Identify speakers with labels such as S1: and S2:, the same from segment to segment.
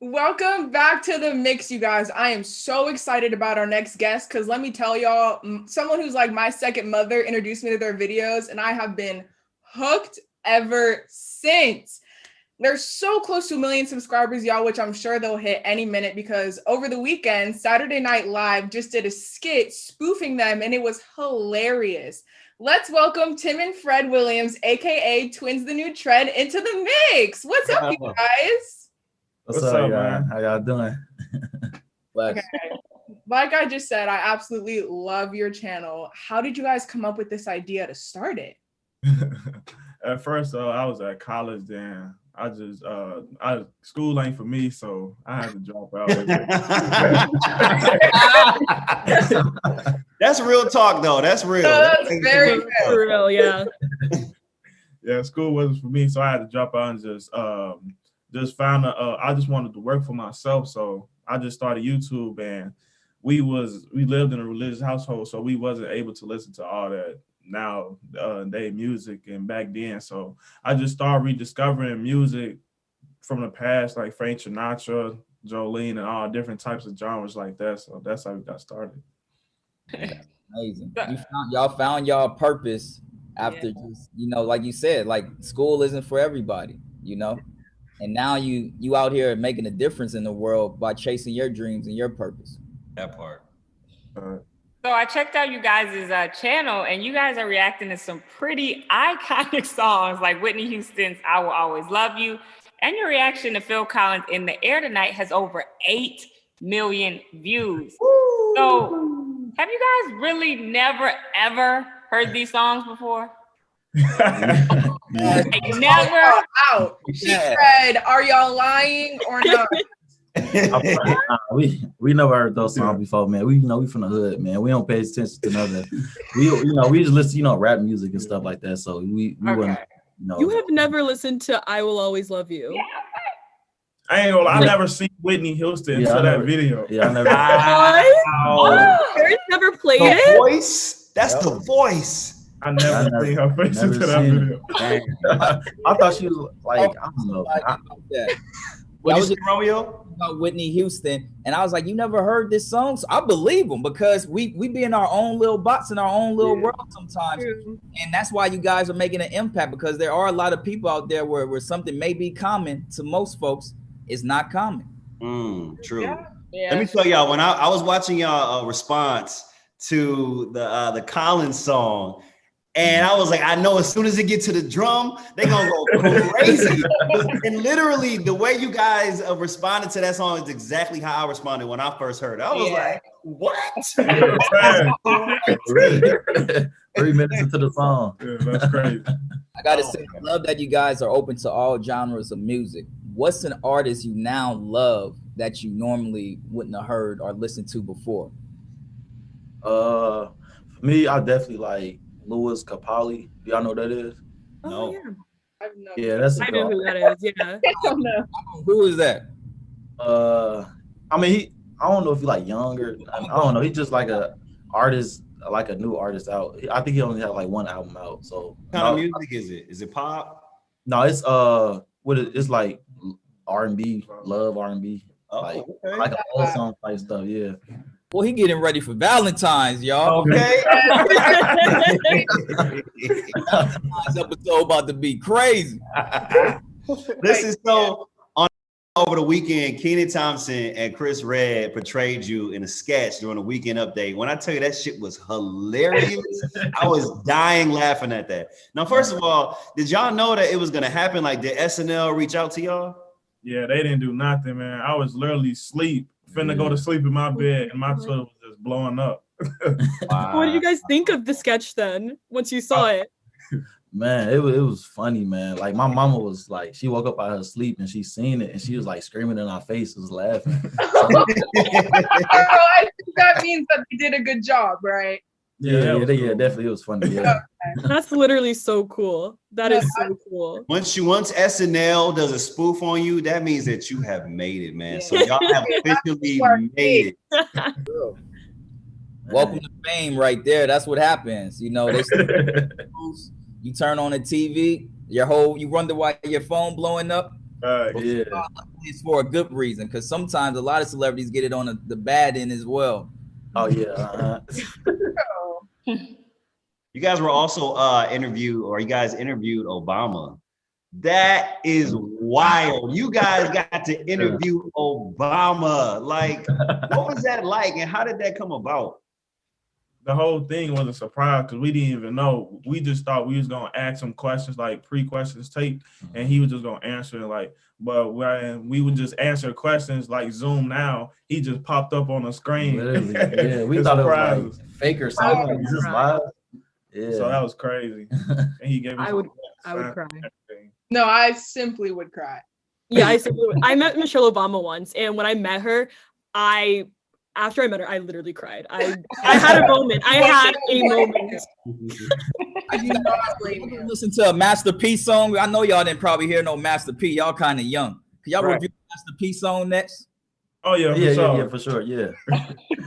S1: Welcome back to the mix, you guys. I am so excited about our next guest because let me tell y'all, someone who's like my second mother introduced me to their videos, and I have been hooked ever since. They're so close to 1 million subscribers, y'all, which I'm sure they'll hit any minute because over the weekend, Saturday Night Live just did a skit spoofing them, and it was hilarious. Let's welcome Tim and Fred Williams, aka TwinsTheNewTrend, into the mix. What's up, you guys?
S2: What's up, man? How y'all doing?
S1: Okay. Like I just said, I absolutely love your channel. How did you guys come up with this idea to start it?
S3: At first, I was at college then. School ain't for me, so I had to drop out.
S4: That's real talk, though. That's real.
S1: That's very
S5: real, yeah.
S3: Yeah, school wasn't for me, so I had to drop out and just found I just wanted to work for myself, so I just started YouTube, and we lived in a religious household, so we wasn't able to listen to all that nowadays music and back then. So I just started rediscovering music from the past, like Frank Sinatra, Jolene, and all different types of genres like that. So that's how we got started.
S6: Amazing. Y'all found y'all purpose after just, like you said, like school isn't for everybody, and now you out here making a difference in the world by chasing your dreams and your purpose.
S4: That part.
S7: So I checked out you guys' channel, and you guys are reacting to some pretty iconic songs like Whitney Houston's I Will Always Love You, and your reaction to Phil Collins' In the Air Tonight has over 8 million views. Woo! So have you guys really never, ever heard these songs before?
S1: Never out. She said, are y'all lying or not?
S2: we never heard those songs before, man. We from the hood, man. We don't pay attention to nothing. We just listen, rap music and stuff like that. So we wouldn't.
S5: You have never listened to I Will Always Love You.
S7: Yeah.
S3: I never seen Whitney Houston until that video.
S2: Yeah, I never.
S5: Barry's never played
S4: the
S5: it.
S4: Voice. That's the voice.
S3: I never seen her face until that video.
S2: I thought she was like, I don't know.
S4: What you say, Romeo?
S6: About Whitney Houston, and I was like, you never heard this song? So I believe them because we be in our own little box in our own little world sometimes. And that's why you guys are making an impact, because there are a lot of people out there where something may be common to most folks, it's not common.
S4: True.
S1: Yeah.
S4: Let me tell y'all, when I was watching y'all response to the Collins song, and I was like, I know as soon as it gets to the drum, they're going to go crazy. And literally, the way you guys responded to that song is exactly how I responded when I first heard it. I was like, what?
S2: 3 minutes into the song.
S3: Yeah, that's crazy.
S6: I got to say, I love that you guys are open to all genres of music. What's an artist you now love that you normally wouldn't have heard or listened to before?
S2: For me, I definitely like Louis Capaldi. Do y'all know what that is?
S6: No.
S2: Yeah, that's
S5: I know who that is. Yeah.
S1: I don't know.
S6: Who is that?
S2: I mean, I don't know if he's like younger. I don't know. He's just like a artist, like a new artist out. I think he only had like one album out. So
S4: What kind of music is it? Is it pop?
S2: No, it's it's like R&B, love R&B, like an old song type stuff. Yeah.
S6: Well, he getting ready for Valentine's, y'all.
S4: Okay.
S6: Valentine's episode about to be crazy.
S4: This is so on over the weekend. Kenan Thompson and Chris Redd portrayed you in a sketch during the Weekend Update. When I tell you that shit was hilarious, I was dying laughing at that. Now, first of all, did y'all know that it was gonna happen? Like, did SNL reach out to y'all?
S3: Yeah, they didn't do nothing, man. I was literally finna go to sleep in my bed, and my toilet was just blowing up.
S5: Wow. What did you guys think of the sketch then, once you saw it?
S2: Man, it was funny, man. Like, my mama was like, she woke up out of her sleep and she seen it, and she was like screaming in our faces, laughing.
S1: I think that means that they did a good job, right?
S2: Yeah, definitely. It was funny. Yeah.
S5: That's literally so cool. That is so cool.
S4: Once SNL does a spoof on you, that means that you have made it, man. So y'all have officially made it.
S6: Welcome to fame right there. That's what happens. You turn on the TV, you wonder why your phone blowing up.
S2: Yeah.
S6: It's for a good reason, because sometimes a lot of celebrities get it on the bad end as well.
S2: Oh yeah.
S4: You guys were also you guys interviewed Obama. That is wild. You guys got to interview Obama. Like, what was that like, and how did that come about?
S3: The whole thing was a surprise because we didn't even know. We just thought we was gonna ask him questions, like pre-questions taped, and he was just gonna answer it. Like, but when we would just answer questions like Zoom now, he just popped up on the screen.
S2: Literally, yeah. We thought it was like fake or something. Like, is this live? Yeah.
S3: So that was crazy. And he gave us
S5: I would cry.
S1: No, I simply would cry.
S5: Yeah, I met Michelle Obama once, and when I met her, after I met her, I literally cried. I had a moment. I had a moment.
S6: I listen to a Master P song. I know y'all didn't probably hear no Master P. Y'all kind of young. Can y'all review Master P song next?
S3: Oh yeah,
S2: for sure.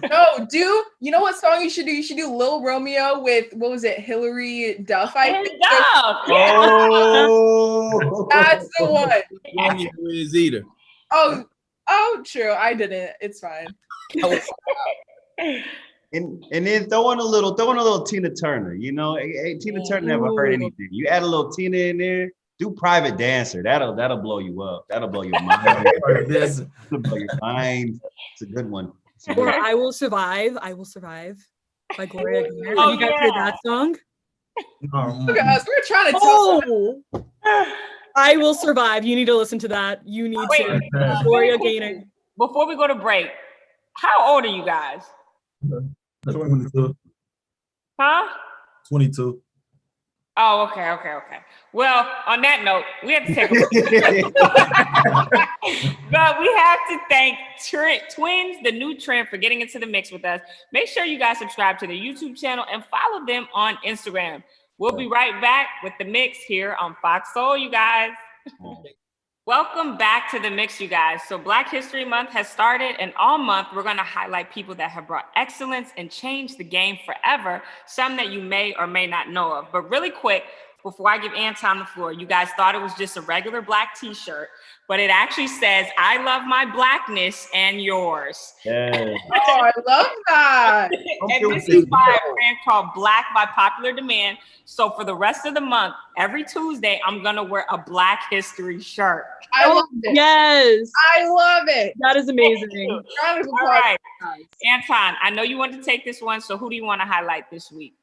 S1: No, you know what song you should do? You should do Lil Romeo with, what was it, Hillary Duff?
S4: Oh,
S1: that's the one.
S6: Romeo is either.
S1: Oh, true. I didn't. It's fine.
S4: and then throw in a little Tina Turner. You know, hey, Tina Turner never heard anything. You add a little Tina in there. Do Private Dancer. That'll blow you up. That'll blow your mind. That'll blow your mind. It's a good one.
S5: Or I Will Survive. I Will Survive by Gloria Gaynor. Have you guys heard that song?
S1: Look at us. We're trying to tell.
S5: I Will Survive. You need to listen to that. You need to. Gloria Gaynor.
S7: Before we go to break, how old are you guys?
S2: 22.
S7: Huh?
S2: 22.
S7: Oh, okay. Well, on that note, we have to take a break. But we have to thank Twins, the new trend, for getting into the mix with us. Make sure you guys subscribe to the YouTube channel and follow them on Instagram. We'll be right back with the mix here on Fox Soul, you guys. Welcome back to the mix, you guys. So Black History Month has started, and all month we're going to highlight people that have brought excellence and changed the game forever, some that you may or may not know of. But really quick, before I give Anton the floor, you guys thought it was just a regular black t-shirt, but it actually says, I love my blackness and yours.
S4: Yeah.
S1: Oh, I love that.
S7: And this is by a brand called Black by popular demand. So for the rest of the month, every Tuesday, I'm going to wear a Black History shirt.
S1: I love it.
S5: Yes.
S1: I love it.
S5: That is amazing.
S1: Round of
S7: All
S1: applause.
S7: right. Anton, I know you want to take this one. So who do you want to highlight this week?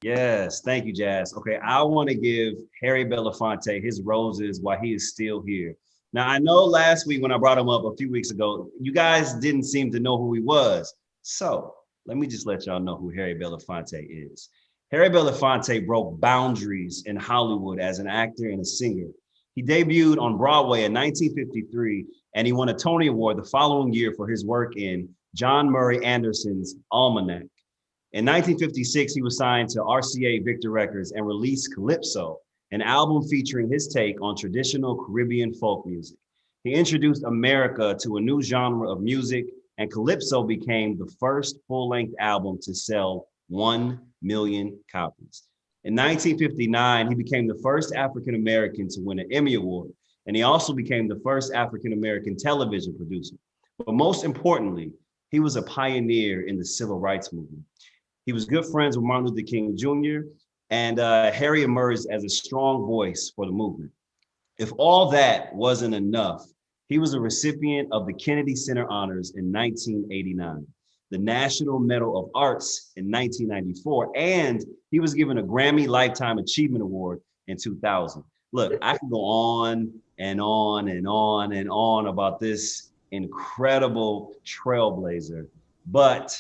S4: Yes, thank you, Jazz. Okay, I want to give Harry Belafonte his roses while he is still here. Now, I know last week when I brought him up a few weeks ago, you guys didn't seem to know who he was. So let me just let y'all know who Harry Belafonte is. Harry Belafonte broke boundaries in Hollywood as an actor and a singer. He debuted on Broadway in 1953, and he won a Tony Award the following year for his work in John Murray Anderson's Almanac. In 1956, he was signed to RCA Victor Records and released Calypso, an album featuring his take on traditional Caribbean folk music. He introduced America to a new genre of music, and Calypso became the first full-length album to sell 1 million copies. In 1959, he became the first African-American to win an Emmy Award, and he also became the first African-American television producer. But most importantly, he was a pioneer in the civil rights movement. He was good friends with Martin Luther King Jr., and Harry emerged as a strong voice for the movement. If all that wasn't enough, he was a recipient of the Kennedy Center Honors in 1989, the National Medal of Arts in 1994, and he was given a Grammy Lifetime Achievement Award in 2000. Look, I can go on and on and on and on about this incredible trailblazer, but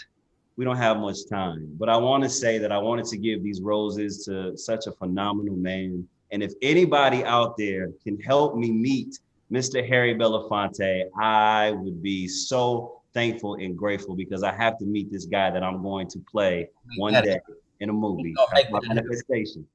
S4: we don't have much time. But I want to say that I wanted to give these roses to such a phenomenal man. And if anybody out there can help me meet Mr. Harry Belafonte, I would be so thankful and grateful, because I have to meet this guy that I'm going to play one day in a movie. That's my manifestation.